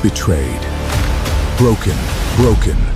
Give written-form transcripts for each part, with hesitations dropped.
Betrayed. Broken,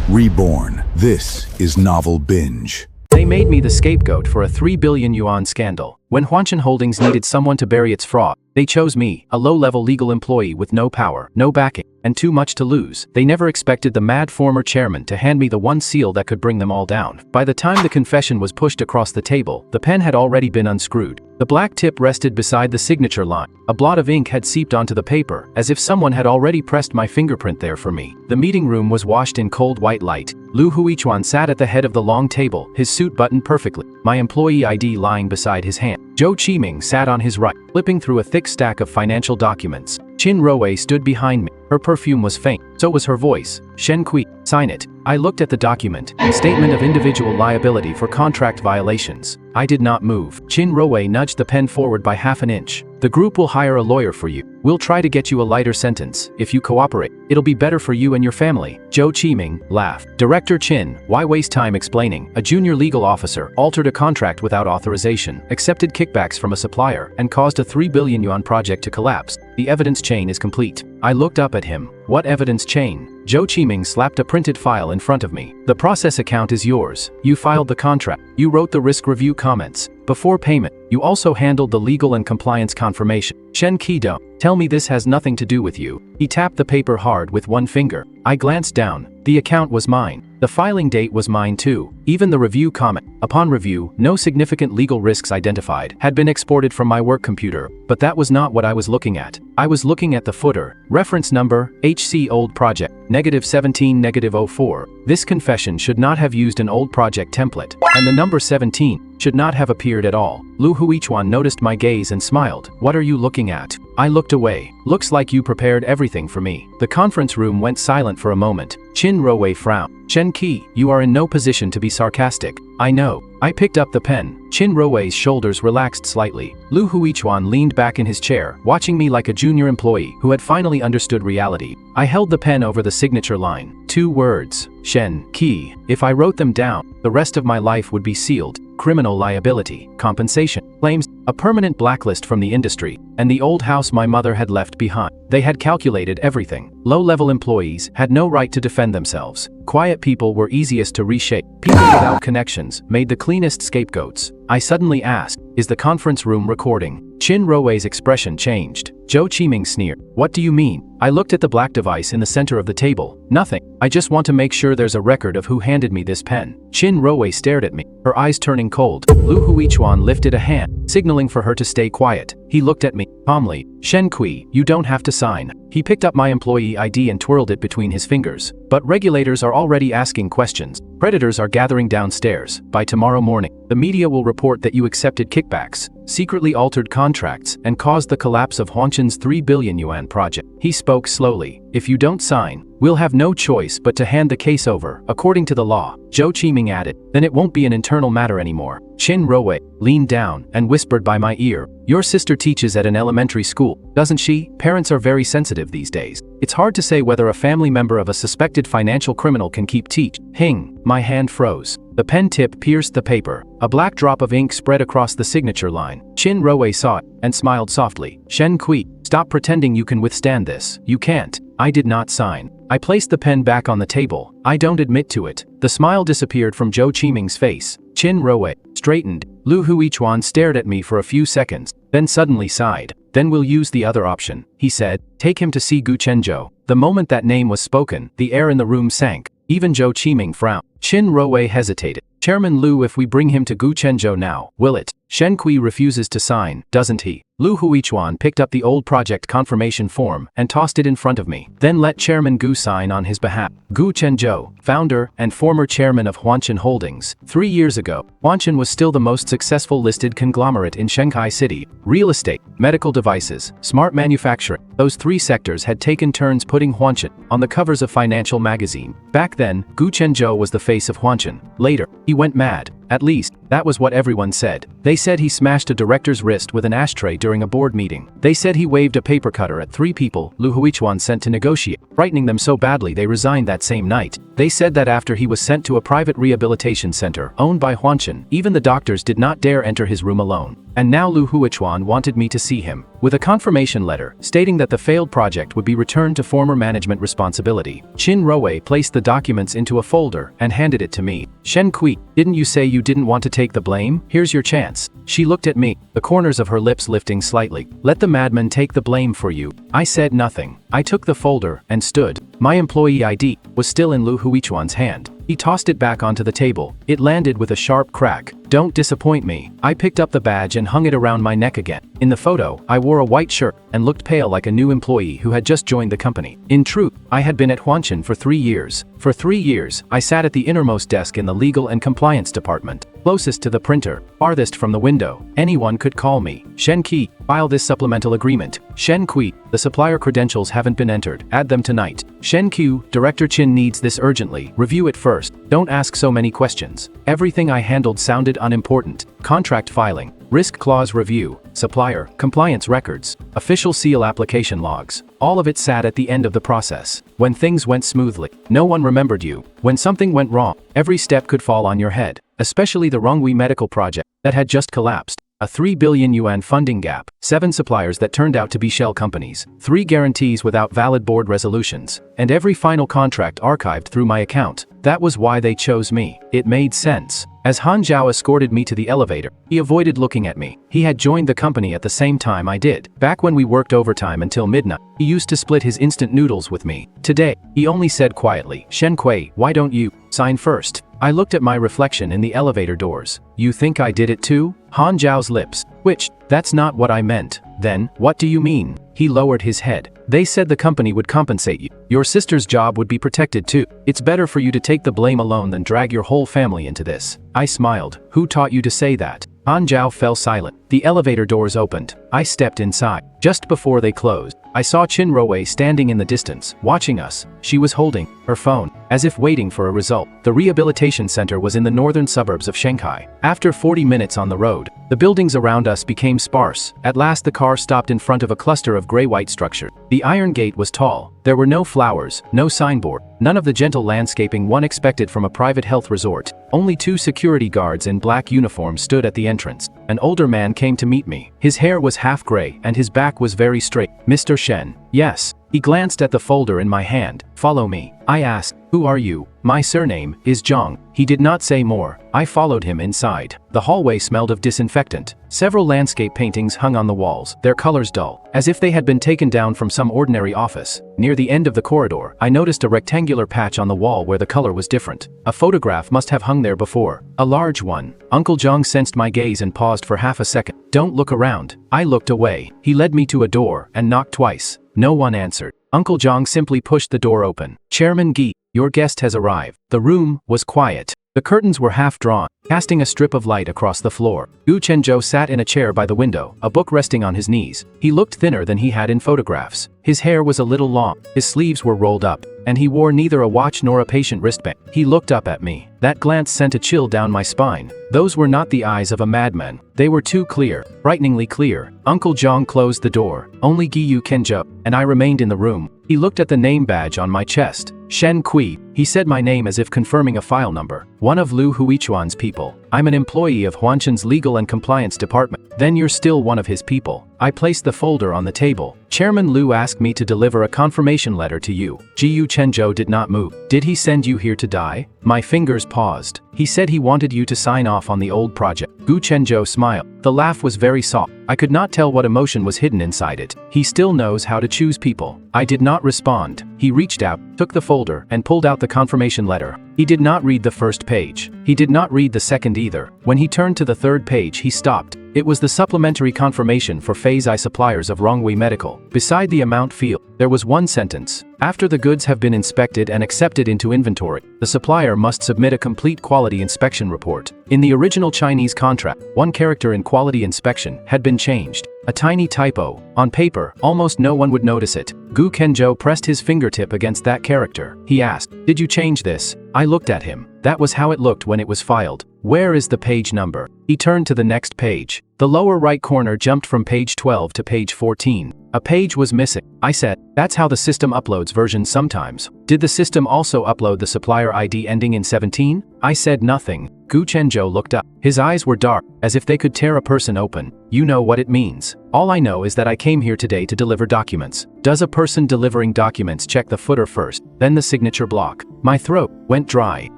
reborn. This is Novel Binge. They made me the scapegoat for a 3 billion yuan scandal. When Huanshan Holdings needed someone to bury its fraud, they chose me, a low-level legal employee with no power, no backing, and too much to lose. They never expected the mad former chairman to hand me the one seal that could bring them all down. By the time the confession was pushed across the table, the pen had already been unscrewed. The black tip rested beside the signature line. A blot of ink had seeped onto the paper, as if someone had already pressed my fingerprint there for me. The meeting room was washed in cold white light. Lu Huichuan sat at the head of the long table, his suit buttoned perfectly, my employee ID lying beside his hand. Zhou Qiming sat on his right, flipping through a thick stack of financial documents. Qin Ruowei stood behind me. Her perfume was faint, so was her voice. Shen Kui, sign it. I looked at the document, Statement of Individual Liability for Contract Violations. I did not move. Qin Ruowei nudged the pen forward by half an inch. The group will hire a lawyer for you. We'll try to get you a lighter sentence. If you cooperate, it'll be better for you and your family. Zhou Qiming laughed. Director Qin, why waste time explaining? A junior legal officer altered a contract without authorization, accepted kickbacks from a supplier, and caused a 3 billion yuan project to collapse. The evidence chain is complete. I looked up at him. What evidence chain? Zhou Qiming slapped a printed file in front of me. The process account is yours. You filed the contract. You wrote the risk review comments. Before payment, you also handled the legal and compliance confirmation. Shen Kido, tell me this has nothing to do with you. He tapped the paper hard with one finger. I glanced down. The account was mine. The filing date was mine too. Even the review comment. Upon review, no significant legal risks identified had been exported from my work computer, but that was not what I was looking at. I was looking at the footer. Reference number, HC Old Project, -17-04. This confession should not have used an old project template, and the number 17 should not have appeared at all. Lu Huichuan noticed my gaze and smiled. What are you looking at? I looked away. Looks like you prepared everything for me. The conference room went silent for a moment. Qin Ruowei frowned. Shen Qi, you are in no position to be sarcastic. I know. I picked up the pen. Qin Ruowei's shoulders relaxed slightly. Lu Huichuan leaned back in his chair, watching me like a junior employee who had finally understood reality. I held the pen over the signature line. 2 words. Shen Qi. If I wrote them down, the rest of my life would be sealed. Criminal liability, compensation, claims, a permanent blacklist from the industry, and the old house my mother had left behind. They had calculated everything. Low-level employees had no right to defend themselves. Quiet people were easiest to reshape. People without connections made the cleanest scapegoats. I suddenly asked, is the conference room recording? Qin Ruowei's expression changed. Zhou Qiming sneered. What do you mean? I looked at the black device in the center of the table. Nothing. I just want to make sure there's a record of who handed me this pen. Qin Ruowei stared at me, her eyes turning cold. Lu Huichuan lifted a hand, signaling for her to stay quiet. He looked at me, calmly. Shen Kui, you don't have to sign. He picked up my employee ID and twirled it between his fingers. But regulators are already asking questions. Predators are gathering downstairs. By tomorrow morning, the media will report that you accepted kickbacks, secretly altered contracts, and caused the collapse of Huanshan's 3 billion yuan project. He spoke slowly. If you don't sign, we'll have no choice but to hand the case over, according to the law. Zhou Qiming added, then it won't be an internal matter anymore. Qin Ruowei leaned down and whispered by my ear, your sister teaches at an elementary school, doesn't she? Parents are very sensitive these days. It's hard to say whether a family member of a suspected financial criminal can keep teaching. My hand froze. The pen tip pierced the paper. A black drop of ink spread across the signature line. Qin Ruowei saw it and smiled softly. Shen Kui, stop pretending you can withstand this. You can't. I did not sign. I placed the pen back on the table. I don't admit to it. The smile disappeared from Zhou Qiming's face. Qin Ruowei straightened. Lu Huichuan stared at me for a few seconds, then suddenly sighed. Then we'll use the other option, he said. Take him to see Gu Chenzhou. The moment that name was spoken, the air in the room sank. Even Zhou Qiming frowned. Qin Ruowei hesitated. Chairman Lu, if we bring him to Gu Chenzhou now, will it? Shen Kui refuses to sign, doesn't he? Lu Huichuan picked up the old project confirmation form and tossed it in front of me. Then let Chairman Gu sign on his behalf. Gu Chenzhou, founder and former chairman of Huanshan Holdings. 3 years ago, Huanshan was still the most successful listed conglomerate in Shanghai City. Real estate, medical devices, smart manufacturing. Those 3 sectors had taken turns putting Huanshan on the covers of financial magazine. Back then, Gu Chenzhou was the face of Huanshan. Later, he went mad. At least, that was what everyone said. They said he smashed a director's wrist with an ashtray during a board meeting. They said he waved a paper cutter at 3 people Lu Huichuan sent to negotiate, frightening them so badly they resigned that same night. They said that after he was sent to a private rehabilitation center owned by Huanshan, even the doctors did not dare enter his room alone. And now Lu Huichuan wanted me to see him. with a confirmation letter stating that the failed project would be returned to former management responsibility. Chin Roe placed the documents into a folder and handed it to me. Shen Kui, didn't you say you didn't want to take the blame? Here's your chance. She looked at me, the corners of her lips lifting slightly. Let the madman take the blame for you. I said nothing. I took the folder and stood. My employee ID was still in Lu Huichuan's hand. He tossed it back onto the table. It landed with a sharp crack. Don't disappoint me. I picked up the badge and hung it around my neck again. In the photo, I wore a white shirt and looked pale like a new employee who had just joined the company. In truth, I had been at Huanshan for 3 years. For 3 years, I sat at the innermost desk in the legal and compliance department, closest to the printer, farthest from the window. Anyone could call me. Shen Qi, file this supplemental agreement. Shen Kui, the supplier credentials haven't been entered. Add them tonight. Shen Q, Director Chin needs this urgently. Review it first. Don't ask so many questions. Everything I handled sounded unimportant. Contract filing, risk clause review, supplier, compliance records, official seal application logs. All of it sat at the end of the process. When things went smoothly, no one remembered you. When something went wrong, every step could fall on your head, especially the Ronghui medical project that had just collapsed. A 3 billion yuan funding gap, 7 suppliers that turned out to be shell companies, 3 guarantees without valid board resolutions, and every final contract archived through my account. That was why they chose me. It made sense. As Han Zhao escorted me to the elevator, he avoided looking at me. He had joined the company at the same time I did. Back when we worked overtime until midnight, he used to split his instant noodles with me. Today, he only said quietly, Shen Kui, why don't you sign first? I looked at my reflection in the elevator doors. You think I did it too? Han Zhao's lips twitched. That's not what I meant. Then, what do you mean? He lowered his head. They said the company would compensate you. Your sister's job would be protected too. It's better for you to take the blame alone than drag your whole family into this. I smiled. Who taught you to say that? Han Zhao fell silent. The elevator doors opened. I stepped inside. Just before they closed, I saw Chin Roe standing in the distance, watching us. She was holding her phone, as if waiting for a result. The rehabilitation center was in the northern suburbs of Shanghai. After 40 minutes on the road, the buildings around us became sparse. At last the car stopped in front of a cluster of gray-white structures. The iron gate was tall. There were no flowers, no signboard, none of the gentle landscaping one expected from a private health resort. Only 2 security guards in black uniforms stood at the entrance. An older man came to meet me. His hair was half gray and his back was very straight. Mr. Shen. Yes. He glanced at the folder in my hand. Follow me. I asked, who are you? My surname is Zhang. He did not say more. I followed him inside. The hallway smelled of disinfectant. Several landscape paintings hung on the walls, their colors dull, as if they had been taken down from some ordinary office. Near the end of the corridor, I noticed a rectangular patch on the wall where the color was different. A photograph must have hung there before. A large one. Uncle Zhang sensed my gaze and paused for half a second. Don't look around. I looked away. He led me to a door and knocked twice. No one answered. Uncle Zhang simply pushed the door open. Chairman Gi, your guest has arrived. The room was quiet. The curtains were half drawn, casting a strip of light across the floor. Gu Chenzhou sat in a chair by the window, a book resting on his knees. He looked thinner than he had in photographs. His hair was a little long, his sleeves were rolled up, and he wore neither a watch nor a patient wristband. He looked up at me. That glance sent a chill down my spine. Those were not the eyes of a madman. They were too clear, frighteningly clear. Uncle Zhang closed the door. Only Giyu Kenjo and I remained in the room. He looked at the name badge on my chest. Shen Kui. He said my name as if confirming a file number. One of Lu Huichuan's people. I'm an employee of Huanshan's legal and compliance department. Then you're still one of his people. I placed the folder on the table. Chairman Lu asked me to deliver a confirmation letter to you. Jiyu Chenzhou did not move. Did he send you here to die? My fingers paused. He said he wanted you to sign off on the old project. Gu Chenzhou smiled. The laugh was very soft. I could not tell what emotion was hidden inside it. He still knows how to choose people. I did not respond. He reached out, took the folder, and pulled out the confirmation letter. He did not read the first page. He did not read the second either. When he turned to the third page, he stopped. It was the supplementary confirmation for Phase I suppliers of Ronghui Medical. Beside the amount field, there was one sentence. After the goods have been inspected and accepted into inventory, the supplier must submit a complete quality inspection report. In the original Chinese contract, one character in quality inspection had been changed. A tiny typo. On paper, almost no one would notice it. Gu Kenjo pressed his fingertip against that character. He asked, "Did you change this?" I looked at him. That was how it looked when it was filed. Where is the page number? He turned to the next page. The lower right corner jumped from page 12 to page 14. A page was missing. I said, that's how the system uploads versions sometimes. Did the system also upload the supplier ID ending in 17? I said nothing. Gu Chenzhou looked up. His eyes were dark, as if they could tear a person open. You know what it means. All I know is that I came here today to deliver documents. Does a person delivering documents check the footer first, then the signature block? My throat went dry.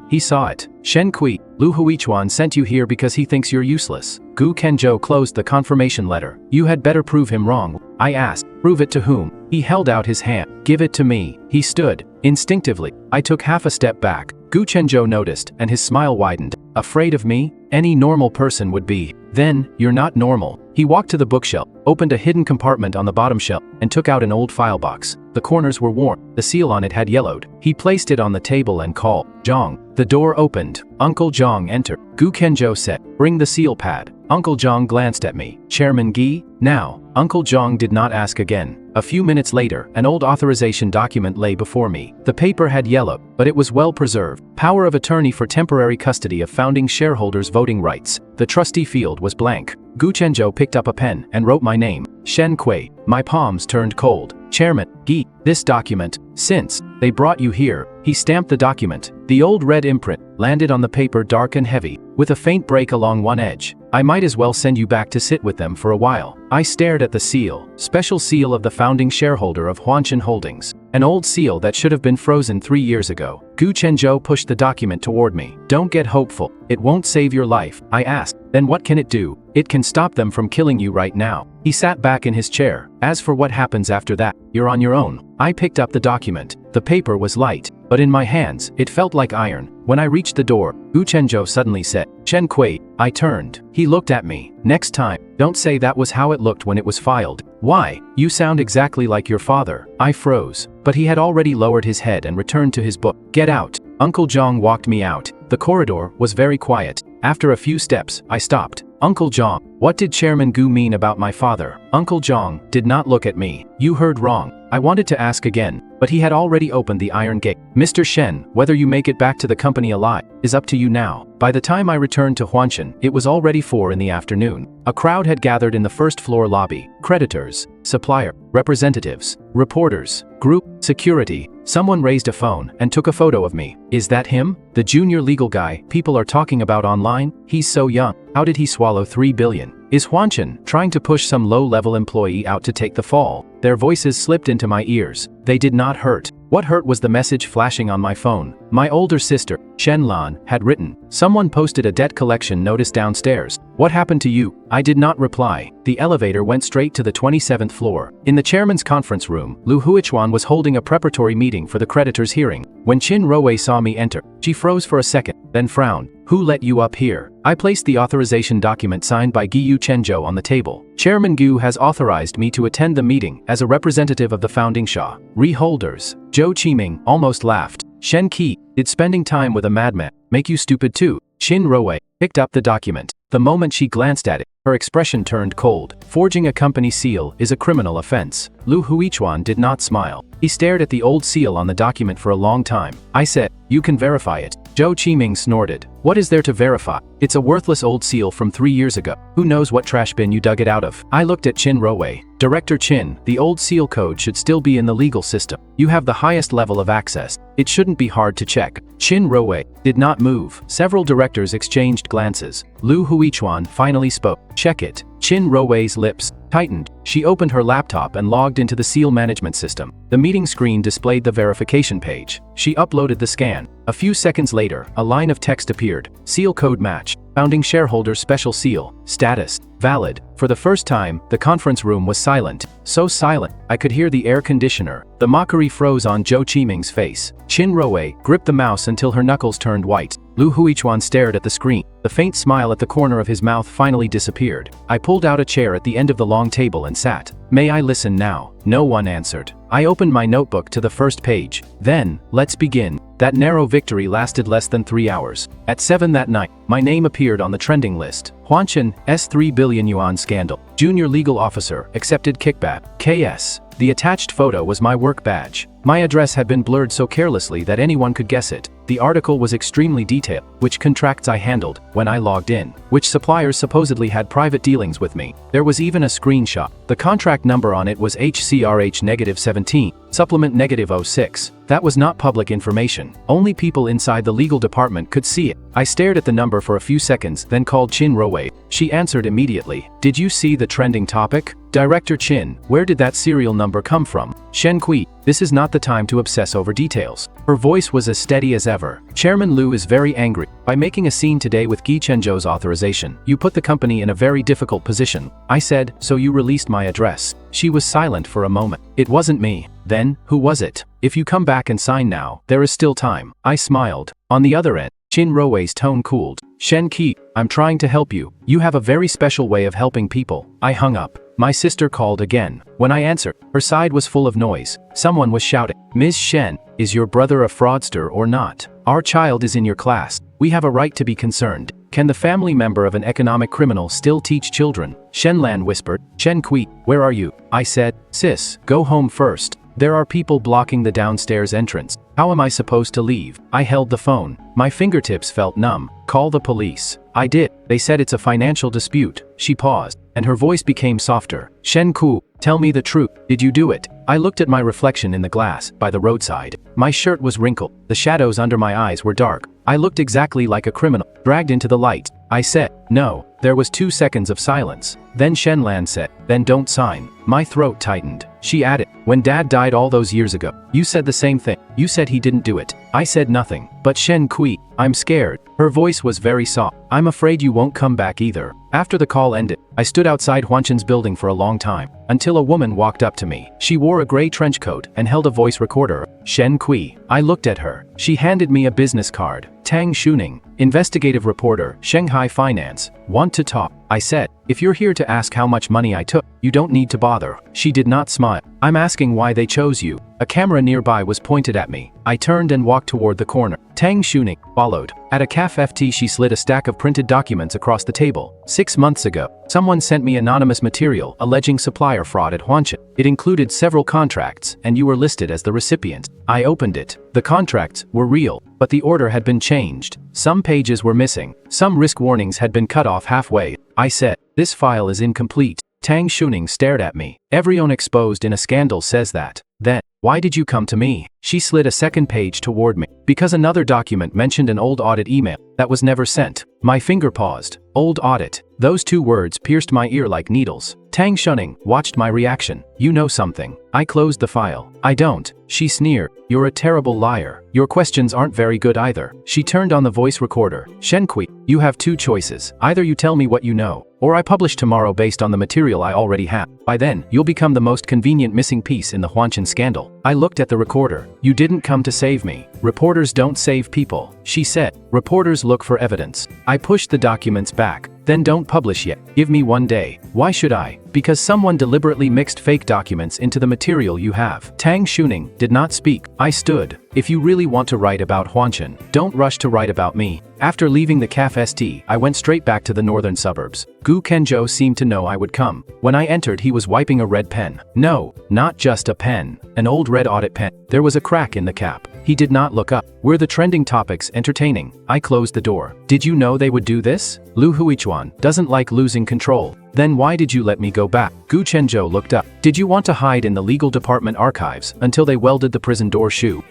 He saw it. Shen Kui, Lu Huichuan sent you here because he thinks you're useless. Gu Chenzhou closed the confirmation letter. You had better prove him wrong. I asked, prove it to whom? He held out his hand. Give it to me. He stood. Instinctively, I took half a step back. Gu Chenzhou noticed, and his smile widened. Afraid of me? Any normal person would be. Then, you're not normal. He walked to the bookshelf, opened a hidden compartment on the bottom shelf, and took out an old file box. The corners were worn. The seal on it had yellowed. He placed it on the table and called, Zhang. The door opened. Uncle Zhang entered. Gu Chenzhou said, bring the seal pad. Uncle Zhang glanced at me. Chairman Gi? Now. Uncle Zhang did not ask again. A few minutes later, an old authorization document lay before me. The paper had yellowed, but it was well preserved. Power of attorney for temporary custody of founding shareholders' voting rights. The trustee field was blank. Gu Chenzhou picked up a pen and wrote my name, Shen Kui. My palms turned cold. Chairman Gi, this document, since they brought you here. He stamped the document. The old red imprint landed on the paper, dark and heavy, with a faint break along one edge. I might as well send you back to sit with them for a while. I stared at the seal, special seal of the founding shareholder of Huanshan Holdings. An old seal that should have been frozen 3 years ago. Gu Chenzhou pushed the document toward me. Don't get hopeful. It won't save your life. I asked, then what can it do? It can stop them from killing you right now. He sat back in his chair. As for what happens after that, you're on your own. I picked up the document. The paper was light, but in my hands, it felt like iron. When I reached the door, Gu Chenzhou suddenly said, Shen Kui. I turned. He looked at me. Next time, don't say that was how it looked when it was filed. Why? You sound exactly like your father. I froze, but he had already lowered his head and returned to his book. Get out. Uncle Zhang walked me out. The corridor was very quiet. After a few steps, I stopped. Uncle Zhang, what did Chairman Gu mean about my father? Uncle Zhang did not look at me. You heard wrong. I wanted to ask again, but he had already opened the iron gate. Mr. Shen, whether you make it back to the company alive is up to you now. By the time I returned to Huanshan, it was already 4 in the afternoon. A crowd had gathered in the first floor lobby. Creditors, supplier, representatives, reporters, group, security. Someone raised a phone and took a photo of me. Is that him? The junior legal guy people are talking about online? He's so young. How did he swallow 3 billion? Is Huanshan trying to push some low-level employee out to take the fall? Their voices slipped into my ears. They did not hurt. What hurt was the message flashing on my phone. My older sister, Shen Lan, had written, someone posted a debt collection notice downstairs. What happened to you? I did not reply. The elevator went straight to the 27th floor. In the chairman's conference room, Lu Huichuan was holding a preparatory meeting for the creditors' hearing. When Qin Ruwei saw me enter, she froze for a second, then frowned. Who let you up here? I placed the authorization document signed by Gu Chenzhou on the table. Chairman Gu has authorized me to attend the meeting as a representative of the founding Sha. Reholders. Zhou Qiming almost laughed. Shen Qi, did spending time with a madman make you stupid too? Qin Ruwei picked up the document. The moment she glanced at it, her expression turned cold. Forging a company seal is a criminal offense. Lu Huichuan did not smile. He stared at the old seal on the document for a long time. I said, you can verify it. Zhou Qiming snorted. What is there to verify? It's a worthless old seal from 3 years ago. Who knows what trash bin you dug it out of? I looked at Qin Ruwei. Director Qin, the old seal code should still be in the legal system. You have the highest level of access. It shouldn't be hard to check. Qin Ruwei did not move. Several directors exchanged glances. Lu Huichuan finally spoke. Check it. Qin Ruwei's lips tightened. She opened her laptop and logged into the seal management system. The meeting screen displayed the verification page. She uploaded the scan. A few seconds later, a line of text appeared. Seal code match. Founding shareholder special seal. Status. Valid. For the first time, the conference room was silent. So silent, I could hear the air conditioner. The mockery froze on Zhou Qiming's face. Qin Ruwei gripped the mouse until her knuckles turned white. Lu Huichuan stared at the screen. The faint smile at the corner of his mouth finally disappeared. I pulled out a chair at the end of the long table and sat. May I listen now? No one answered. I opened my notebook to the first page. Then, let's begin. That narrow victory lasted less than 3 hours. At 7 that night, my name appeared on the trending list. Huanshan, S3 billion yuan scandal. Junior legal officer, accepted kickback. KS. The attached photo was my work badge. My address had been blurred so carelessly that anyone could guess it. The article was extremely detailed, which contracts I handled when I logged in, which suppliers supposedly had private dealings with me. There was even a screenshot. The contract number on it was HCRH-17, supplement -06. That was not public information. Only people inside the legal department could see it. I stared at the number for a few seconds, then called Chin Rowe. She answered immediately. Did you see the trending topic? Director Chin, where did that serial number come from? Shen Kui, this is not the time to obsess over details. Her voice was as steady as ever. Chairman Liu is very angry. By making a scene today with Gi Chenzhou's authorization, you put the company in a very difficult position. I said, so you released my address. She was silent for a moment. It wasn't me. Then, who was it? If you come back and sign now, there is still time. I smiled. On the other end, Chin Rowe's tone cooled. Shen Qi, I'm trying to help you. You have a very special way of helping people. I hung up. My sister called again. When I answered, her side was full of noise. Someone was shouting, Ms. Shen, is your brother a fraudster or not? Our child is in your class. We have a right to be concerned. Can the family member of an economic criminal still teach children? Shen Lan whispered. Shen Kui, where are you? I said, sis, go home first. There are people blocking the downstairs entrance. How am I supposed to leave? I held the phone. My fingertips felt numb. Call the police. I did. They said it's a financial dispute. She paused, and her voice became softer. Shen Ku, tell me the truth. Did you do it? I looked at my reflection in the glass by the roadside. My shirt was wrinkled. The shadows under my eyes were dark. I looked exactly like a criminal, dragged into the light. I said, no. There was 2 seconds of silence. Then Shen Lan said, then don't sign. My throat tightened. She added, when Dad died all those years ago, you said the same thing. You said he didn't do it. I said nothing. But Shen Kui, I'm scared. Her voice was very soft. I'm afraid you won't come back either. After the call ended, I stood outside Huanchen's building for a long time, until a woman walked up to me. She wore a gray trench coat and held a voice recorder. Shen Kui. I looked at her. She handed me a business card. Tang Shuning, investigative reporter, Shanghai Finance. Want to talk? I said, if you're here to ask how much money I took, you don't need to bother. She did not smile. I'm asking why they chose you. A camera nearby was pointed at me. I turned and walked toward the corner. Tang Shuning followed. At a CAF she slid a stack of printed documents across the table. 6 months ago, someone sent me anonymous material alleging supplier fraud at Huanchin. It included several contracts, and you were listed as the recipient. I opened it. The contracts were real, but the order had been changed. Some pages were missing. Some risk warnings had been cut off halfway. I said, this file is incomplete. Tang Shuning stared at me. Everyone exposed in a scandal says that. Then, why did you come to me? She slid a second page toward me. Because another document mentioned an old audit email that was never sent. My finger paused. Old audit. Those 2 words pierced my ear like needles. Tang Shuning watched my reaction. You know something. I closed the file. I don't. She sneered. You're a terrible liar. Your questions aren't very good either. She turned on the voice recorder. Shen Kui, you have 2 choices. Either you tell me what you know, or I publish tomorrow based on the material I already have. By then, you'll become the most convenient missing piece in the Huanchin scandal. I looked at the recorder. You didn't come to save me. Reporters don't save people. She said, reporters look for evidence. I pushed the documents back. Then don't publish yet. Give me 1 day. Why should I? Because someone deliberately mixed fake documents into the material you have. Tang Shuning did not speak. I stood. If you really want to write about Huanchin, don't rush to write about me. After leaving the CAF I went straight back to the northern suburbs. Gu Kenjo seemed to know I would come. When I entered, he was wiping a red pen. No, not just a pen. An old red audit pen. There was a crack in the cap. He did not look up. Were the trending topics entertaining? I closed the door. Did you know they would do this? Lu Huichuan doesn't like losing control. Then why did you let me go back? Gu Chenzhou looked up. Did you want to hide in the legal department archives until they welded the prison door shoe?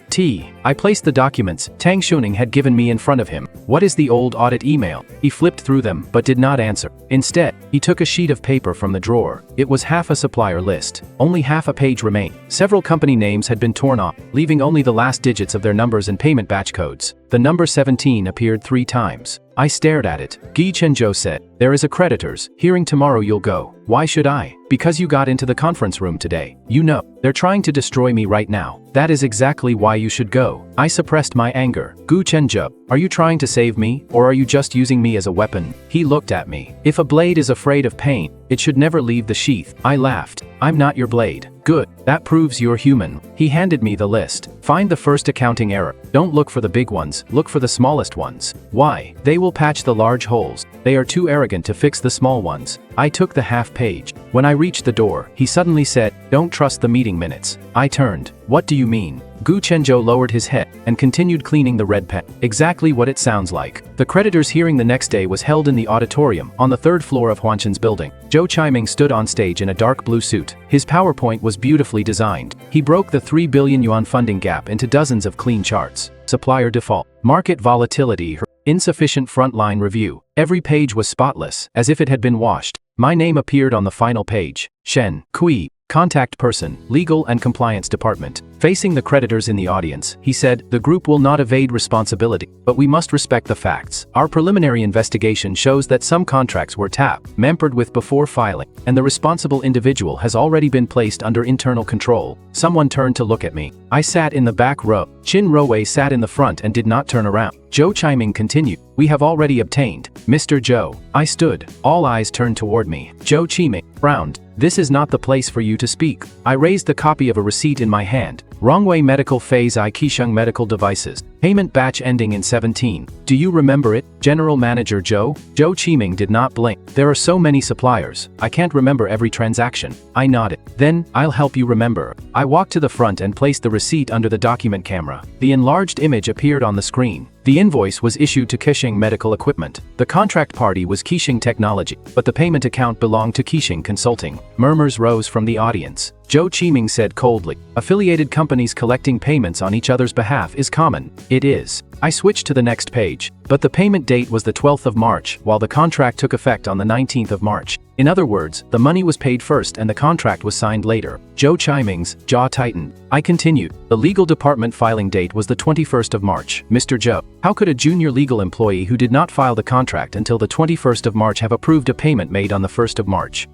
I placed the documents Tang Shuning had given me in front of him. What is the old audit email? He flipped through them but did not answer. Instead, he took a sheet of paper from the drawer. It was half a supplier list. Only half a page remained. Several company names had been torn off, leaving only the last digits of their numbers and payment batch codes. The number 17 appeared 3 times. I stared at it. Gi Chenzhou said, there is a creditors hearing tomorrow. You'll go. Why should I? Because you got into the conference room today. You know, they're trying to destroy me right now. That is exactly why you should go. I suppressed my anger. Gu Chenzhou, are you trying to save me, or are you just using me as a weapon? He looked at me. If a blade is afraid of pain, it should never leave the sheath. I laughed. I'm not your blade. Good. That proves you're human. He handed me the list. Find the first accounting error. Don't look for the big ones, look for the smallest ones. Why? They will patch the large holes. They are too arrogant to fix the small ones. I took the half page. When I reached the door, he suddenly said, "Don't trust the meeting minutes." I turned. "What do you mean?" Gu Chenzhou lowered his head and continued cleaning the red pen. Exactly what it sounds like. The creditors' hearing the next day was held in the auditorium on the third floor of Huanchen's building. Zhou Qiming stood on stage in a dark blue suit. His PowerPoint was beautifully designed. He broke the 3 billion yuan funding gap into dozens of clean charts. Supplier default, market volatility, insufficient frontline review. Every page was spotless, as if it had been washed. My name appeared on the final page. Shen Kui, contact person, legal and compliance department. Facing the creditors in the audience, he said, "The group will not evade responsibility, but we must respect the facts. Our preliminary investigation shows that some contracts were tampered with before filing, and the responsible individual has already been placed under internal control." Someone turned to look at me. I sat in the back row. Qin Ruwei sat in the front and did not turn around. Zhou Qiming continued, "We have already obtained, Mr. Zhou." I stood. All eyes turned toward me. Zhou Qiming frowned. "This is not the place for you to speak." I raised the copy of a receipt in my hand. Rongwei Medical Phase I Qisheng Medical Devices. Payment batch ending in 17. "Do you remember it, General Manager Zhou?" Zhou Qiming did not blink. "There are so many suppliers, I can't remember every transaction." I nodded. "Then, I'll help you remember." I walked to the front and placed the receipt under the document camera. The enlarged image appeared on the screen. The invoice was issued to Qisheng Medical Equipment. The contract party was Qisheng Technology, but the payment account belonged to Qisheng Consulting. Murmurs rose from the audience. Zhou Qiming said coldly, "Affiliated companies collecting payments on each other's behalf is common." It is. I switched to the next page, but the payment date was the 12th of March, while the contract took effect on the 19th of March. In other words, the money was paid first and the contract was signed later. Zhou Qiming's jaw tightened. I continued. "The legal department filing date was the 21st of March. Mr. Zhou, how could a junior legal employee who did not file the contract until the 21st of March have approved a payment made on the 1st of March?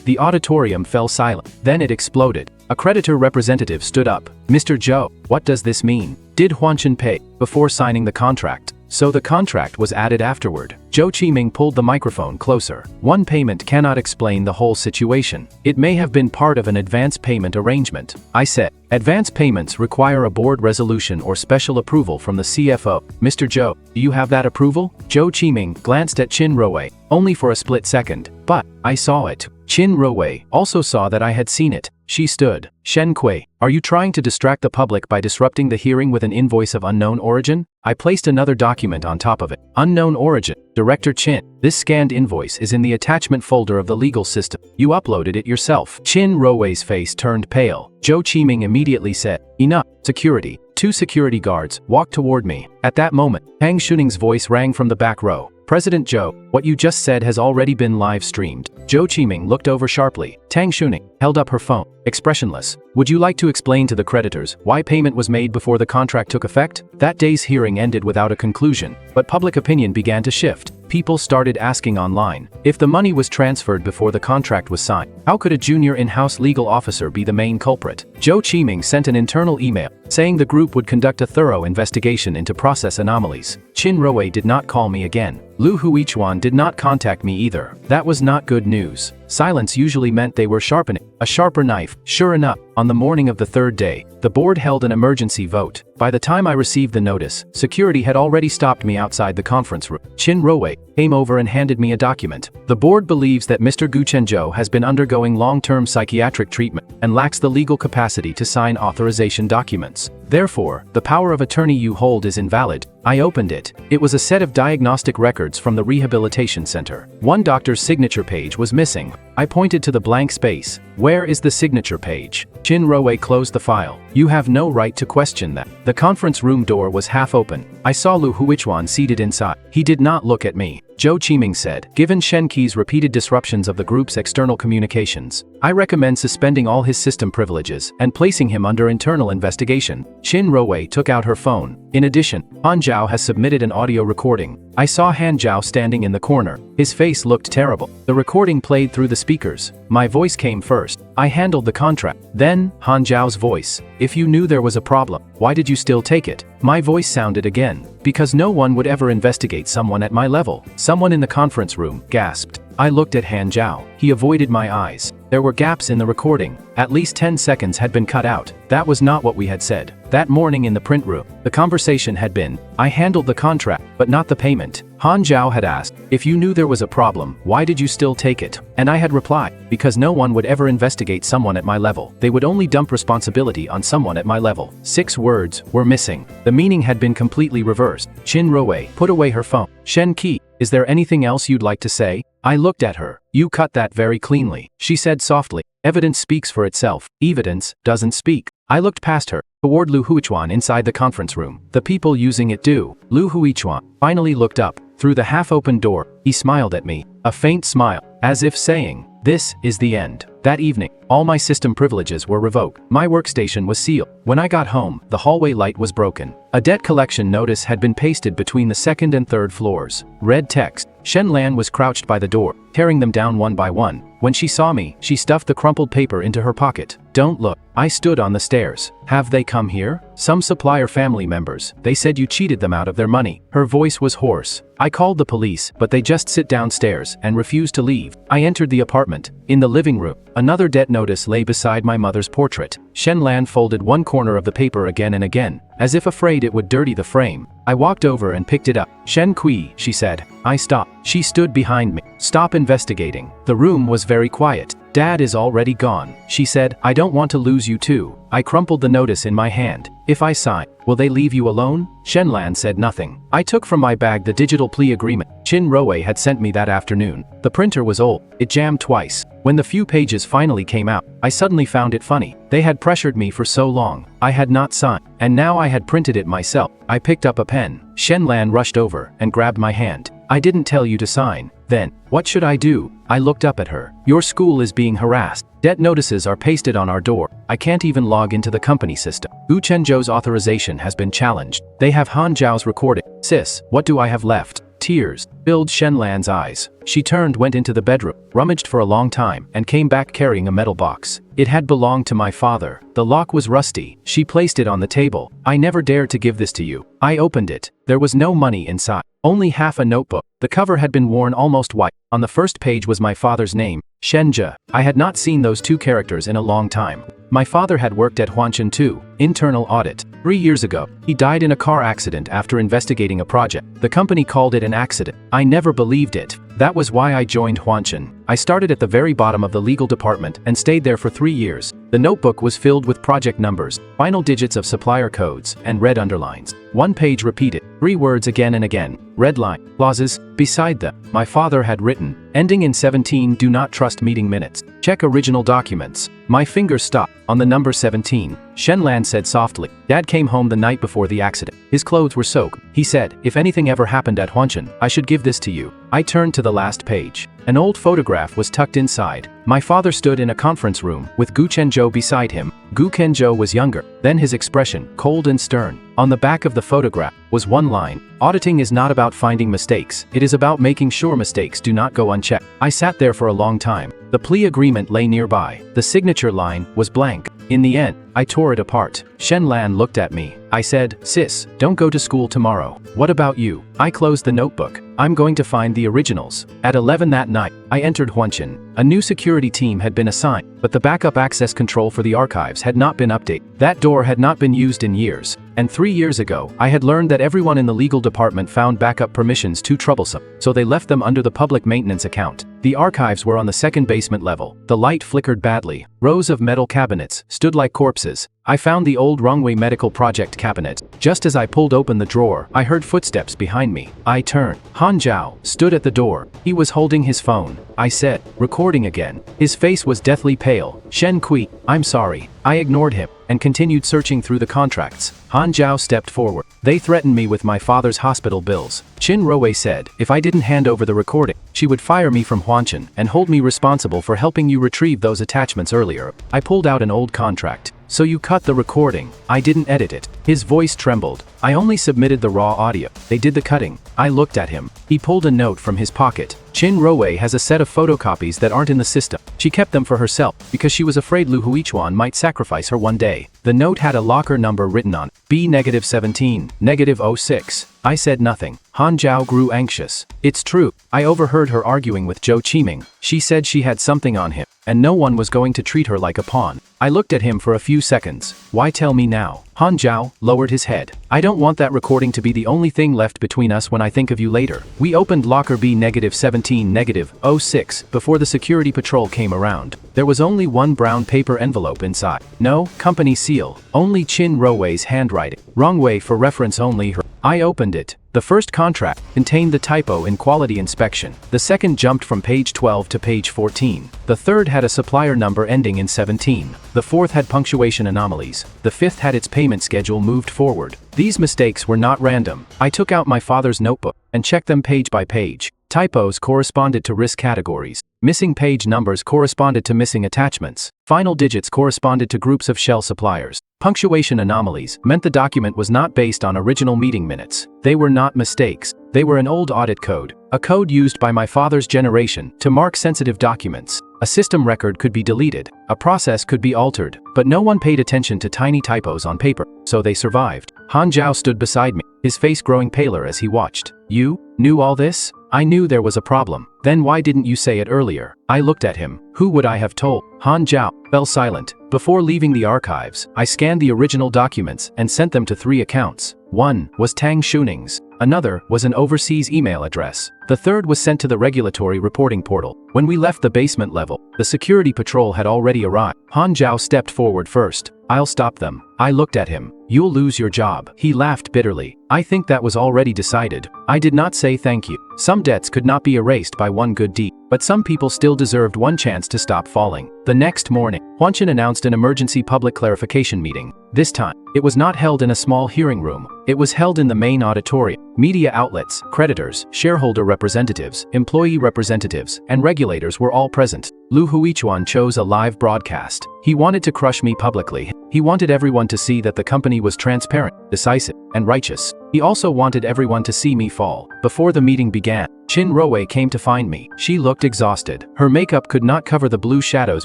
The auditorium fell silent. Then it exploded. A creditor representative stood up. "Mr. Zhou, what does this mean? Did Huanchen pay before signing the contract? So the contract was added afterward?" Zhou Qiming pulled the microphone closer. "One payment cannot explain the whole situation. It may have been part of an advance payment arrangement." I said, "Advance payments require a board resolution or special approval from the CFO. Mr. Zhou, do you have that approval?" Zhou Qiming glanced at Qin Ruwei, only for a split second. "But, I saw it." Qin Ruwei also saw that I had seen it. She stood. "Shen Kui, are you trying to distract the public by disrupting the hearing with an invoice of unknown origin?" I placed another document on top of it. "Unknown origin. Director Qin, this scanned invoice is in the attachment folder of the legal system. You uploaded it yourself." Qin Ruwei's face turned pale. Zhou Qiming immediately said, "Enough. Security." 2 security guards walked toward me. At that moment, Tang Shuning's voice rang from the back row. "President Zhou, what you just said has already been live streamed." Zhou Qiming looked over sharply. Tang Shuning held up her phone, expressionless. "Would you like to explain to the creditors why payment was made before the contract took effect?" That day's hearing ended without a conclusion, but public opinion began to shift. People started asking online, if the money was transferred before the contract was signed, how could a junior in-house legal officer be the main culprit? Zhou Qiming sent an internal email, saying the group would conduct a thorough investigation into process anomalies. Qin Ruwei did not call me again. Lu Huichuan did not contact me either. That was not good news. Silence usually meant they were sharpening a sharper knife. Sure enough, on the morning of the third day, the board held an emergency vote. By the time I received the notice, security had already stopped me outside the conference room. Qin Ruwei came over and handed me a document. The board believes that Mr. Gu Chenzhou has been undergoing long-term psychiatric treatment and lacks the legal capacity to sign authorization documents. Therefore, the power of attorney you hold is invalid. I opened it. It was a set of diagnostic records from the rehabilitation center. One doctor's signature page was missing. I pointed to the blank space. Where is the signature page? Qin Ruwei closed the file. You have no right to question that. The conference room door was half open. I saw Lu Huichuan seated inside. He did not look at me. Zhou Qiming said, given Shen Qi's repeated disruptions of the group's external communications, I recommend suspending all his system privileges and placing him under internal investigation. Qin Ruwei took out her phone. In addition, Han Zhao has submitted an audio recording. I saw Han Zhao standing in the corner. His face looked terrible. The recording played through the speakers. My voice came first. I handled the contract. Then, Han Zhao's voice. If you knew there was a problem, why did you still take it? My voice sounded again. Because no one would ever investigate someone at my level. Someone in the conference room gasped. I looked at Han Zhao. He avoided my eyes. There were gaps in the recording. At least 10 seconds had been cut out. That was not what we had said. That morning in the print room, the conversation had been, I handled the contract, but not the payment. Han Zhao had asked, if you knew there was a problem, why did you still take it? And I had replied, because no one would ever investigate someone at my level. They would only dump responsibility on someone at my level. 6 words were missing. The meaning had been completely reversed. Qin Ruwei put away her phone. Shen Qi, is there anything else you'd like to say? I looked at her. You cut that very cleanly, she said softly. Evidence speaks for itself. Evidence doesn't speak. I looked past her, toward Lu Huichuan inside the conference room. The people using it do. Lu Huichuan finally looked up. Through the half-open door, he smiled at me. A faint smile, as if saying, this is the end. That evening, all my system privileges were revoked. My workstation was sealed. When I got home, the hallway light was broken. A debt collection notice had been pasted between the 2nd and 3rd floors. Red text. Shen Lan was crouched by the door, tearing them down one by one. When she saw me, she stuffed the crumpled paper into her pocket. Don't look. I stood on the stairs. Have they come here? Some supplier family members. They said you cheated them out of their money. Her voice was hoarse. I called the police, but they just sit downstairs and refused to leave. I entered the apartment. In the living room, another debt notice lay beside my mother's portrait. Shen Lan folded one corner of the paper again and again, as if afraid it would dirty the frame. I walked over and picked it up. Shen Kui, she said. I stopped. She stood behind me. Stop investigating. The room was very quiet. Dad is already gone, she said. I don't want to lose you too. I crumpled the notice in my hand. If I sign, will they leave you alone? Shen Lan said nothing. I took from my bag the digital plea agreement Qin Ruwei had sent me that afternoon. The printer was old. It jammed twice. When the few pages finally came out, I suddenly found it funny. They had pressured me for so long. I had not signed, and now I had printed it myself. I picked up a pen. Shen Lan rushed over and grabbed my hand. I didn't tell you to sign. Then, what should I do? I looked up at her. Your school is being harassed. Debt notices are pasted on our door. I can't even log into the company system. Gu Chenzhou's authorization has been challenged. They have Han Zhao's recording. Sis, what do I have left? Tears filled Shen Lan's eyes. She went into the bedroom, rummaged for a long time, and came back carrying a metal box. It had belonged to my father. The lock was rusty. She placed it on the table. I never dared to give this to you. I opened it. There was no money inside. Only half a notebook. The cover had been worn almost white. On the first page was my father's name, Shenja. I had not seen those two characters in a long time. My father had worked at Huanshan too, internal audit. 3 years ago, he died in a car accident after investigating a project. The company called it an accident. I never believed it. That was why I joined Huanshan. I started at the very bottom of the legal department and stayed there for 3 years. The notebook was filled with project numbers, final digits of supplier codes, and red underlines. One page repeated 3 words again and again. Red line clauses. Beside them, my father had written, ending in 17, do not trust meeting minutes. Check original documents. My fingers stopped on the number 17. Shen Lan said softly. Dad came home the night before the accident. His clothes were soaked. He said, if anything ever happened at Huanshan, I should give this to you. I turned to the last page. An old photograph was tucked inside. My father stood in a conference room with Gu Chenzhou beside him. Gu Chenzhou was younger, then his expression, cold and stern. On the back of the photograph was one line. Auditing is not about finding mistakes. It is about making sure mistakes do not go unchecked. I sat there for a long time. The plea agreement lay nearby. The signature line was blank. In the end, I tore it apart. Shen Lan looked at me. I said, sis, don't go to school tomorrow. What about you? I closed the notebook. I'm going to find the originals. At 11 that night, I entered Huanshan. A new security team had been assigned, but the backup access control for the archives had not been updated. That door had not been used in years. And 3 years ago, I had learned that everyone in the legal department found backup permissions too troublesome, so they left them under the public maintenance account. The archives were on the second basement level. The light flickered badly. Rows of metal cabinets stood like corpses. I found the old Rongwei medical project cabinet. Just as I pulled open the drawer, I heard footsteps behind me. I turned. Han Zhao stood at the door. He was holding his phone. I said, recording again. His face was deathly pale. Shen Kui, I'm sorry. I ignored him and continued searching through the contracts. Han Zhao stepped forward. They threatened me with my father's hospital bills. Qin Ruwei said, if I didn't hand over the recording, she would fire me from Huanshan and hold me responsible for helping you retrieve those attachments earlier. I pulled out an old contract. So you cut the recording. I didn't edit it. His voice trembled. I only submitted the raw audio. They did the cutting. I looked at him. He pulled a note from his pocket. Chin Roe has a set of photocopies that aren't in the system. She kept them for herself because she was afraid Lu Huichuan might sacrifice her one day. The note had a locker number written on it, B-17-06. I said nothing. Han Zhao grew anxious. It's true. I overheard her arguing with Zhou Qiming. She said she had something on him, and no one was going to treat her like a pawn. I looked at him for a few seconds. Why tell me now? Han Zhao lowered his head. I don't want that recording to be the only thing left between us when I think of you later. We opened locker B-17-06 before the security patrol came around. There was only one brown paper envelope inside. No company seal. Only Chin Roe's handwriting. Wrong way for reference only her. I opened it. The first contract contained the typo in quality inspection. The second jumped from page 12 to page 14. The third had a supplier number ending in 17. The fourth had punctuation anomalies. The fifth had its payment schedule moved forward. These mistakes were not random. I took out my father's notebook and checked them page by page. Typos corresponded to risk categories. Missing page numbers corresponded to missing attachments. Final digits corresponded to groups of shell suppliers. Punctuation anomalies meant the document was not based on original meeting minutes. They were not mistakes. They were an old audit code, a code used by my father's generation to mark sensitive documents. A system record could be deleted, a process could be altered, but no one paid attention to tiny typos on paper, so they survived. Han Zhao stood beside me, his face growing paler as he watched. You knew all this? I knew there was a problem. Then why didn't you say it earlier? I looked at him. Who would I have told? Han Zhao fell silent. Before leaving the archives, I scanned the original documents and sent them to 3 accounts. One was Tang Shuning's. Another was an overseas email address. The third was sent to the regulatory reporting portal. When we left the basement level, the security patrol had already arrived. Han Zhao stepped forward first. I'll stop them. I looked at him. You'll lose your job. He laughed bitterly. I think that was already decided. I did not say thank you. Some debts could not be erased by one good deed, but some people still deserved one chance to stop falling. The next morning, Huanchen announced an emergency public clarification meeting. This time, it was not held in a small hearing room. It was held in the main auditorium. Media outlets, creditors, shareholder representatives, employee representatives, and regulators were all present. Lu Huichuan chose a live broadcast. He wanted to crush me publicly. He wanted everyone to see that the company was transparent, decisive, and righteous. He also wanted everyone to see me fall. Before the meeting began, Chin Roe came to find me. She looked exhausted. Her makeup could not cover the blue shadows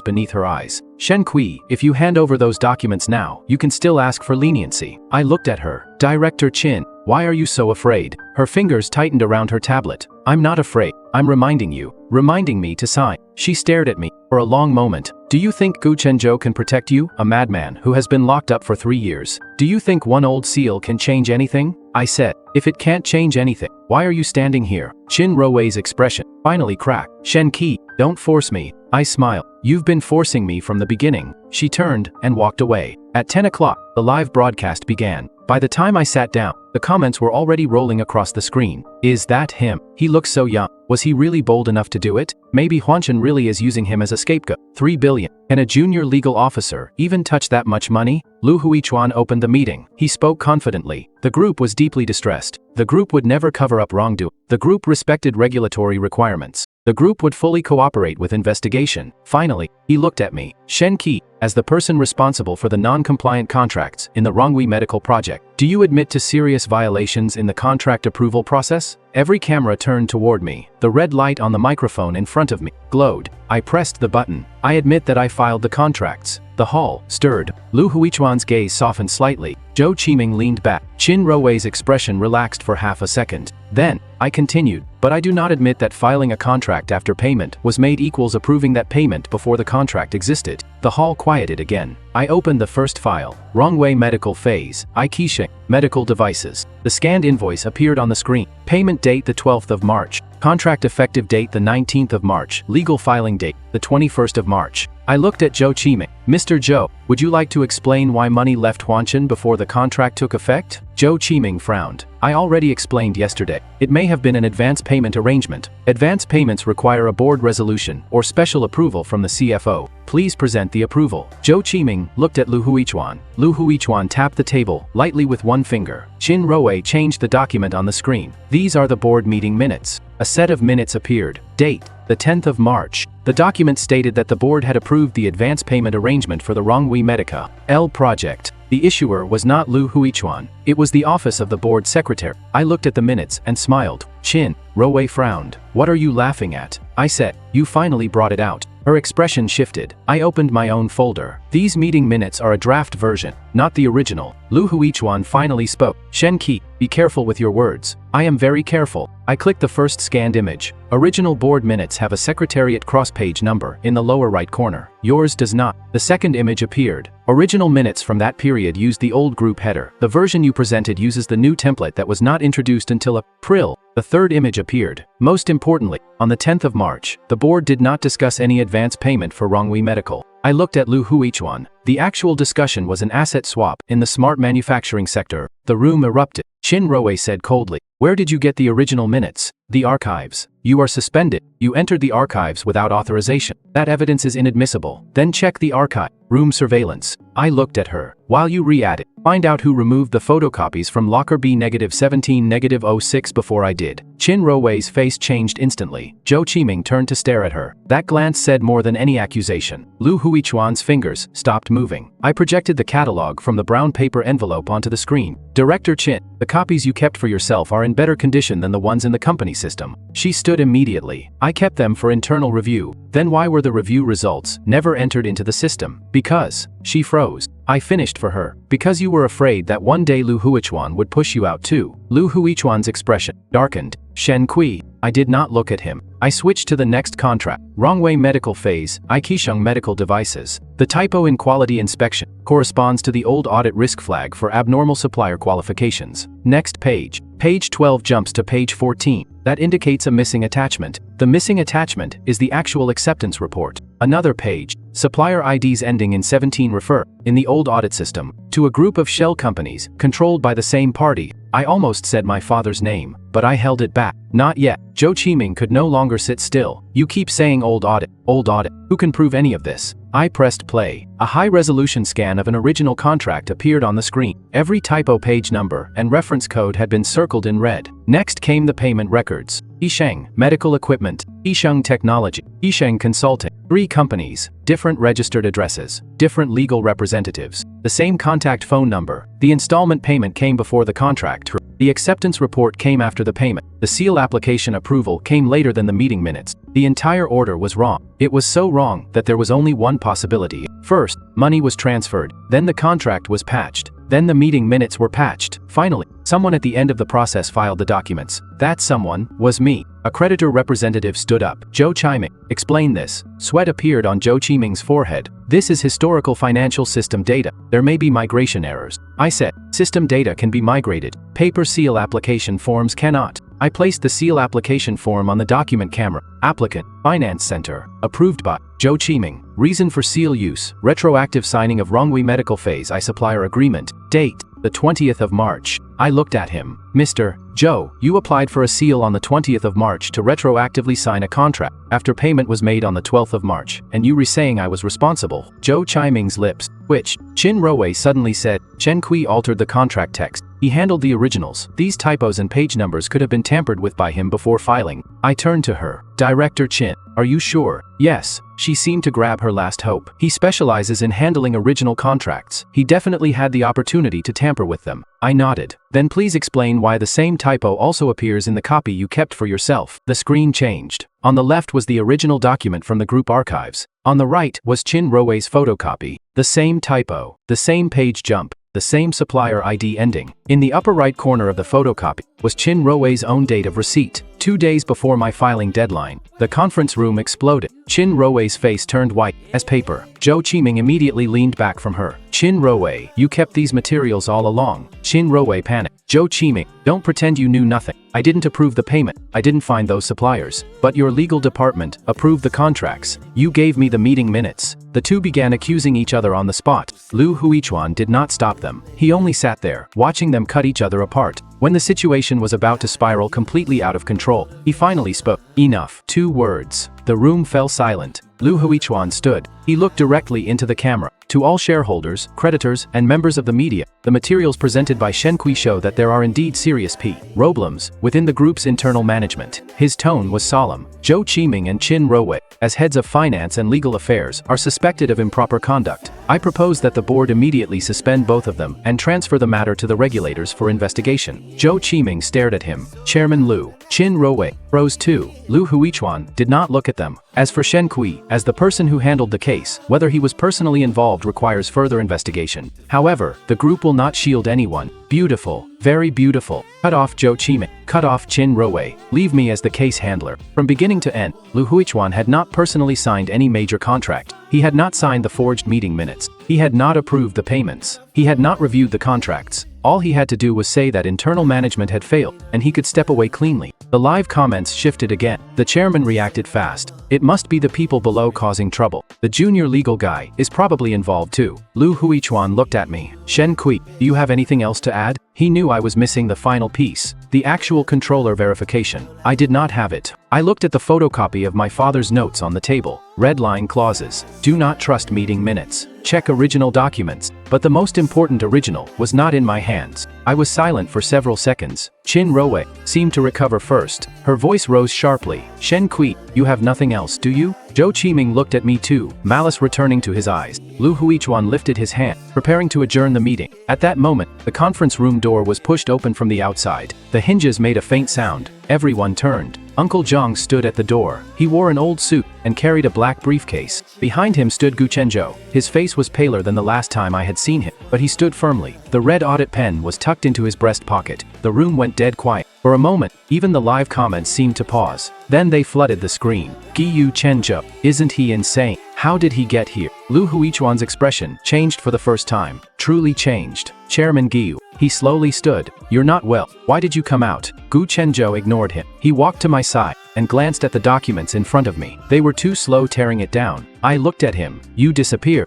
beneath her eyes. Shen Kui, if you hand over those documents now, you can still ask for leniency. I looked at her. Director Chin, why are you so afraid? Her fingers tightened around her tablet. I'm not afraid. I'm reminding you. Reminding me to sign. She stared at me for a long moment. Do you think Gu Chenzhou can protect you, a madman who has been locked up for 3 years? Do you think one old seal can change anything? I said, if it can't change anything, why are you standing here? Chin Roe's expression finally cracked. Shen Qi, don't force me. I smiled. You've been forcing me from the beginning. She turned and walked away. At 10 o'clock, the live broadcast began. By the time I sat down, the comments were already rolling across the screen. Is that him? He looks so young. Was he really bold enough to do it? Maybe Huanchen really is using him as a scapegoat. 3 billion. Can a junior legal officer even touch that much money? Lu Huichuan opened the meeting. He spoke confidently. The group was deeply distressed. The group would never cover up wrongdoing. The group respected regulatory requirements. The group would fully cooperate with investigation. Finally, he looked at me. Shen Qi, as the person responsible for the non-compliant contracts in the Ronghui medical project, do you admit to serious violations in the contract approval process? Every camera turned toward me. The red light on the microphone in front of me glowed. I pressed the button. I admit that I filed the contracts. The hall stirred. Lu Huichuan's gaze softened slightly. Zhou Qiming leaned back. Chin Roe's expression relaxed for half a second. Then, I continued, but I do not admit that filing a contract after payment was made equals approving that payment before the contract existed. The hall quieted again. I opened the first file. Ronghui medical phase. Aikisheng. Medical devices. The scanned invoice appeared on the screen. Payment date the 12th of March. Contract effective date the 19th of March. Legal filing date the 21st of March. I looked at Zhou Qiming. Mr. Zhou, would you like to explain why money left Huanchen before the contract took effect? Zhou Qiming frowned. I already explained yesterday. It may have been an advance payment arrangement. Advance payments require a board resolution or special approval from the CFO. Please present the approval. Zhou Qiming looked at Lu Huichuan. Lu Huichuan tapped the table lightly with one finger. Chin Roe changed the document on the screen. These are the board meeting minutes. A set of minutes appeared. Date, the 10th of March. The document stated that the board had approved the advance payment arrangement for the Ronghui Medica L project. The issuer was not Lu Huichuan. It was the office of the board secretary. I looked at the minutes and smiled. Chin. Rowe frowned. What are you laughing at? I said. You finally brought it out. Her expression shifted. I opened my own folder. These meeting minutes are a draft version, not the original. Lu Huichuan finally spoke. Shen Qi, be careful with your words. I am very careful. I clicked the first scanned image. Original board minutes have a secretariat cross-page number in the lower right corner. Yours does not. The second image appeared. Original minutes from that period used the old group header. The version you presented uses the new template that was not introduced until April. The third image appeared. Most importantly, on the 10th of March, the board did not discuss any advance payment for Rongwei Medical. I looked at Lu Huichuan. The actual discussion was an asset swap in the smart manufacturing sector. The room erupted. Chin Rowe said coldly, "Where did you get the original minutes?" "The archives." "You are suspended. You entered the archives without authorization. That evidence is inadmissible. Then check the archive. Room surveillance." I looked at her. "While you re-add it, find out who removed the photocopies from locker B-17-06 before I did." Chin Rowe's face changed instantly. Zhou Qiming turned to stare at her. That glance said more than any accusation. Lu Huichuan's fingers stopped moving. I projected the catalog from the brown paper envelope onto the screen. "Director Chin, the copies you kept for yourself are in better condition than the ones in the company system." She stood immediately. "I kept them for internal review." "Then why were the review results never entered into the system?" "Because." She froze. I finished for her. "Because you were afraid that one day Lu Huichuan would push you out too." Lu Huichuan's expression darkened. "Shen Kui." I did not look at him. I switched to the next contract. Rongwei Medical Phase, Aikisheng Medical Devices. The typo in quality inspection corresponds to the old audit risk flag for abnormal supplier qualifications. Next page. Page 12 jumps to page 14. That indicates a missing attachment. The missing attachment is the actual acceptance report. Another page. Supplier IDs ending in 17 refer, in the old audit system, to a group of shell companies controlled by the same party. I almost said my father's name, but I held it back. Not yet. Zhou Qiming could no longer sit still. "You keep saying old audit, old audit. Who can prove any of this?" I pressed play. A high-resolution scan of an original contract appeared on the screen. Every typo, page number, and reference code had been circled in red. Next came the payment records. Yisheng Medical Equipment, Yisheng Technology, Yisheng Consulting. 3 companies, different registered addresses, different legal representatives, the same contact phone number. The installment payment came before the contract. The acceptance report came after the payment. The seal application approval came later than the meeting minutes. The entire order was wrong. It was so wrong that there was only one possibility. First, money was transferred, then the contract was patched, then the meeting minutes were patched. Finally, someone at the end of the process filed the documents. That someone was me. A creditor representative stood up. "Zhou Qiming, explain this." Sweat appeared on Zhou Qiming's forehead. "This is historical financial system data. There may be migration errors." I said, "System data can be migrated. Paper seal application forms cannot." I placed the seal application form on the document camera. Applicant, Finance Center. Approved by Zhou Qiming. Reason for seal use, retroactive signing of Rongwei Medical Phase I supplier agreement. Date, the 20th of March. I looked at him. "Mr. Zhou, you applied for a seal on the 20th of March to retroactively sign a contract after payment was made on the 12th of March, and you saying I was responsible." Zhou Qiming's lips twitched. Chin Rowe suddenly said, "Chen Kui altered the contract text. He handled the originals. These typos and page numbers could have been tampered with by him before filing." I turned to her. "Director Chin, are you sure?" "Yes." She seemed to grab her last hope. "He specializes in handling original contracts. He definitely had the opportunity to tamper with them." I nodded. "Then please explain why the same typo also appears in the copy you kept for yourself." The screen changed. On the left was the original document from the group archives. On the right was Chin Rowe's photocopy. The same typo, the same page jump, the same supplier ID ending. In the upper right corner of the photocopy was Chin Rowe's own date of receipt. 2 days before my filing deadline. The conference room exploded. Chin Rowe's face turned white as paper. Zhou Qiming immediately leaned back from her. "Chin Rowe, you kept these materials all along." Chin Rowe panicked. "Zhou Qiming, don't pretend you knew nothing. I didn't approve the payment. I didn't find those suppliers. But your legal department approved the contracts. You gave me the meeting minutes." The two began accusing each other on the spot. Lu Huichuan did not stop them. He only sat there, watching them cut each other apart. When the situation was about to spiral completely out of control, he finally spoke. "Enough." 2 words. The room fell silent. Lu Huichuan stood. He looked directly into the camera. To all shareholders, creditors, and members of the media, the materials presented by Shen Kui show that there are indeed serious problems within the group's internal management. His tone was solemn. Zhou Qiming and Qin Ruowei, as heads of finance and legal affairs, are suspected of improper conduct. I propose that the board immediately suspend both of them and transfer the matter to the regulators for investigation. Zhou Qiming stared at him. Chairman Lu. Qin Ruowei froze too. Lu Huichuan did not look at them. As for Shen Kui, as the person who handled the case, whether he was personally involved requires further investigation. However, the group will not shield anyone. Beautiful, very beautiful. Cut off Zhou Qiming. Cut off Qin Ruowei. Leave me as the case handler. From beginning to end, Lu Huichuan had not personally signed any major contract. He had not signed the forged meeting minutes. He had not approved the payments. He had not reviewed the contracts. All he had to do was say that internal management had failed, and he could step away cleanly. The live comments shifted again. The chairman reacted fast. It must be the people below causing trouble. The junior legal guy is probably involved too. Lu Huichuan looked at me. Shen Kui, do you have anything else to add? He knew I was missing the final piece. The actual controller verification. I did not have it. I looked at the photocopy of my father's notes on the table. Red line clauses. Do not trust meeting minutes. Check original documents. But the most important original was not in my hands. I was silent for several seconds. Qin Ruowei seemed to recover first. Her voice rose sharply. Shen Kui, you have nothing else, do you? Zhou Qiming looked at me too, malice returning to his eyes. Lu Huichuan lifted his hand, preparing to adjourn the meeting. At that moment, the conference room door was pushed open from the outside. The hinges made a faint sound. Everyone turned. Uncle Zhang stood at the door. He wore an old suit and carried a black briefcase. Behind him stood Gu Chenzhou. His face was paler than the last time I had seen him, but he stood firmly. The red audit pen was tucked into his breast pocket. The room went dead quiet. For a moment, even the live comments seemed to pause. Then they flooded the screen. Gu Chenzhou, isn't he insane? How did he get here? Lu Huichuan's expression changed for the first time. Truly changed. Chairman Gu. He slowly stood. You're not well. Why did you come out? Gu Chenzhou ignored him. He walked to my side and glanced at the documents in front of me. They were too slow tearing it down. I looked at him. You disappear.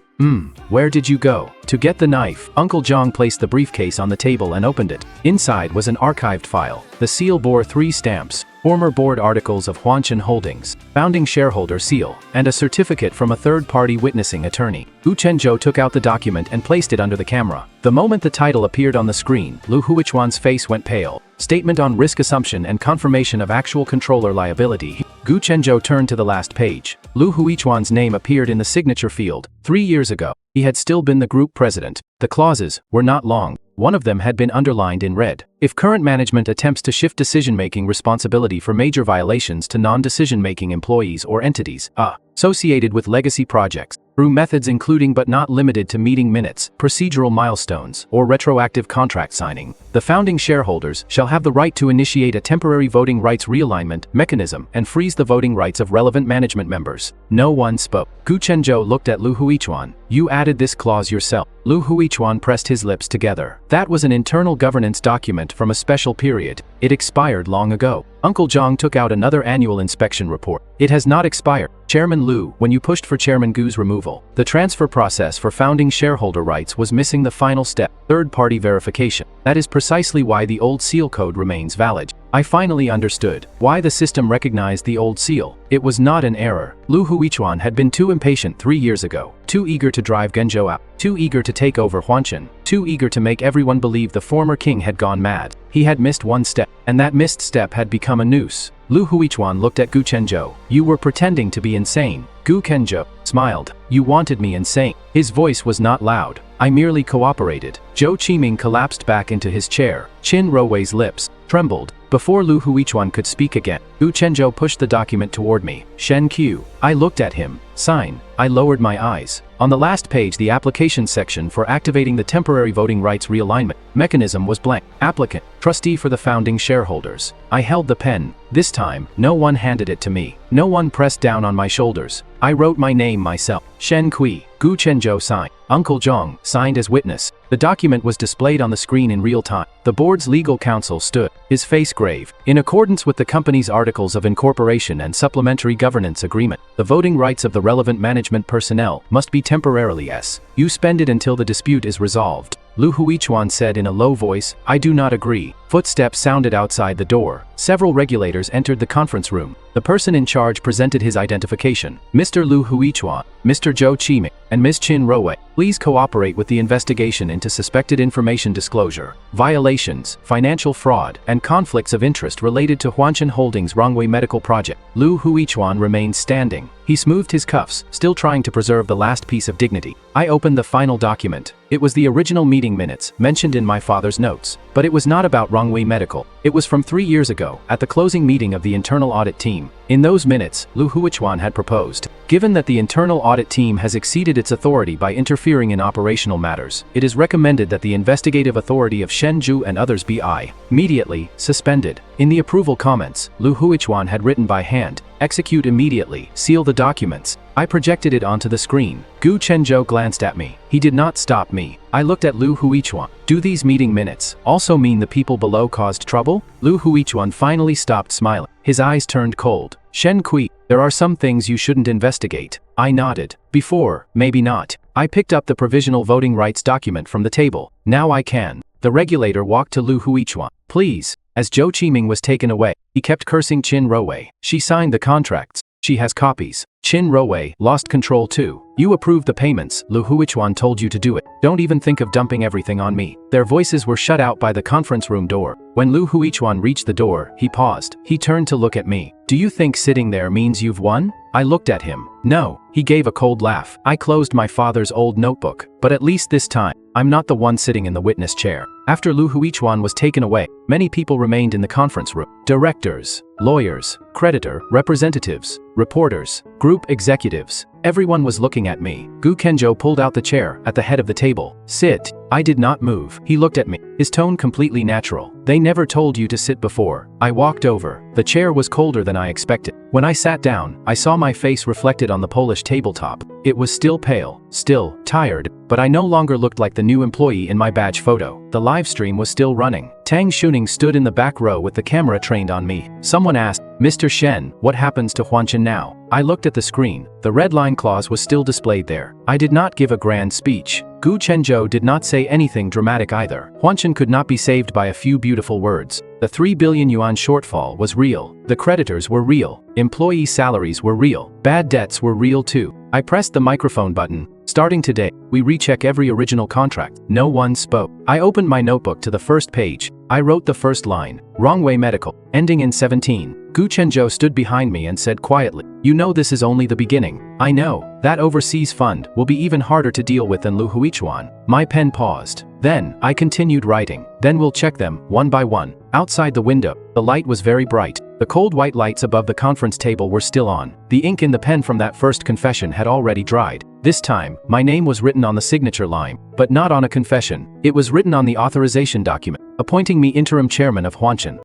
Where did you go? To get the knife. Uncle Zhang placed the briefcase on the table and opened it. Inside was an archived file. The seal bore 3 stamps. Former board articles of Huanshan Holdings, founding shareholder seal, and a certificate from a third-party witnessing attorney. Gu Chenzhou took out the document and placed it under the camera. The moment the title appeared on the screen, Lu Huichuan's face went pale. Statement on risk assumption and confirmation of actual controller liability. Gu Chenzhou turned to the last page. Lu Huichuan's name appeared in the signature field. 3 years ago, he had still been the group president. The clauses were not long. One of them had been underlined in red. If current management attempts to shift decision-making responsibility for major violations to non-decision-making employees or entities associated with legacy projects, through methods including but not limited to meeting minutes, procedural milestones, or retroactive contract signing, the founding shareholders shall have the right to initiate a temporary voting rights realignment mechanism and freeze the voting rights of relevant management members. No one spoke. Gu Chenzhou looked at Lu Huichuan. You added this clause yourself. Lu Huichuan pressed his lips together. That was an internal governance document from a special period. It expired long ago. Uncle Zhang took out another annual inspection report. It has not expired. Chairman Lu, when you pushed for Chairman Gu's removal, the transfer process for founding shareholder rights was missing the final step, third-party verification. That is precisely why the old seal code remains valid. I finally understood why the system recognized the old seal. It was not an error. Lu Huichuan had been too impatient 3 years ago, too eager to drive Genzhou out, too eager to take over Huanshan, too eager to make everyone believe the former king had gone mad. He had missed one step, and that missed step had become a noose. Lu Huichuan looked at Gu Chenzhou. You were pretending to be insane. Gu Chenzhou smiled. You wanted me insane. His voice was not loud. I merely cooperated. Zhou Qiming collapsed back into his chair. Qin Ruowei's lips trembled. Before Lu Huichuan could speak again, Gu Chenzhou pushed the document toward me. Shen Q. I looked at him. Sign. I lowered my eyes. On the last page, the application section for activating the temporary voting rights realignment mechanism was blank. Applicant, trustee for the founding shareholders. I held the pen. This time, no one handed it to me. No one pressed down on my shoulders. I wrote my name myself. Shen Kui. Gu Chenzhou signed. Uncle Zhang signed as witness. The document was displayed on the screen in real time. The board's legal counsel stood, his face grave. In accordance with the company's articles of incorporation and supplementary governance agreement, the voting rights of the relevant management personnel must be temporarily suspended until the dispute is resolved. Lu Huichuan said in a low voice, I do not agree. Footsteps sounded outside the door. Several regulators entered the conference room. The person in charge presented his identification. Mr. Lu Huichuan, Mr. Zhou Qiming, and Ms. Qin Ruowei. Please cooperate with the investigation into suspected information disclosure, violations, financial fraud, and conflicts of interest related to Huanshan Holdings' Rongwei Medical Project. Lu Huichuan remained standing. He smoothed his cuffs, still trying to preserve the last piece of dignity. I opened the final document. It was the original meeting minutes, mentioned in my father's notes. But it was not about Rongwei Medical. It was from 3 years ago, at the closing meeting of the internal audit team. In those minutes, Lu Huichuan had proposed, given that the internal audit team has exceeded its authority by interfering in operational matters, it is recommended that the investigative authority of Shenzhou and others be immediately suspended. In the approval comments, Lu Huichuan had written by hand, "Execute immediately, seal the documents." I projected it onto the screen. Gu Chenzhou glanced at me. He did not stop me. I looked at Lu Huichuan. Do these meeting minutes also mean the people below caused trouble? Lu Huichuan finally stopped smiling. His eyes turned cold. Shen Kui, there are some things you shouldn't investigate. I nodded. Before, maybe not. I picked up the provisional voting rights document from the table. Now I can. The regulator walked to Lu Huichuan. Please. As Zhou Qiming was taken away, he kept cursing Qin Rowei. She signed the contracts. She has copies. Qin Rowei lost control too. You approved the payments. Lu Huichuan told you to do it. Don't even think of dumping everything on me. Their voices were shut out by the conference room door. When Lu Huichuan reached the door, he paused. He turned to look at me. Do you think sitting there means you've won? I looked at him. No. He gave a cold laugh. I closed my father's old notebook. But at least this time, I'm not the one sitting in the witness chair. After Lu Huichuan was taken away, many people remained in the conference room. Directors, lawyers, creditor, representatives, reporters, group executives. Everyone was looking at me. Gu Kenjo pulled out the chair at the head of the table. Sit. I did not move. He looked at me, his tone completely natural. They never told you to sit before. I walked over. The chair was colder than I expected. When I sat down, I saw my face reflected on the Polish tabletop. It was still pale, still tired, but I no longer looked like the new employee in my badge photo. The live stream was still running. Tang Shuning stood in the back row with the camera trained on me. Someone asked, Mr. Shen, what happens to Huanshan now? I looked at the screen. The red line clause was still displayed there. I did not give a grand speech. Gu Chenzhou did not say anything dramatic either. Huanshan could not be saved by a few beautiful words. The 3 billion yuan shortfall was real. The creditors were real. Employee salaries were real. Bad debts were real too. I pressed the microphone button. Starting today, we recheck every original contract. No one spoke. I opened my notebook to the first page. I wrote the first line. Rongwei Medical. Ending in 17. Gu Chenzhou stood behind me and said quietly, you know this is only the beginning. I know. That overseas fund will be even harder to deal with than Lu Huichuan. My pen paused. Then, I continued writing. Then we'll check them, one by one. Outside the window, the light was very bright. The cold white lights above the conference table were still on. The ink in the pen from that first confession had already dried. This time, my name was written on the signature line, but not on a confession. It was written on the authorization document, appointing me interim chairman of Huanshan.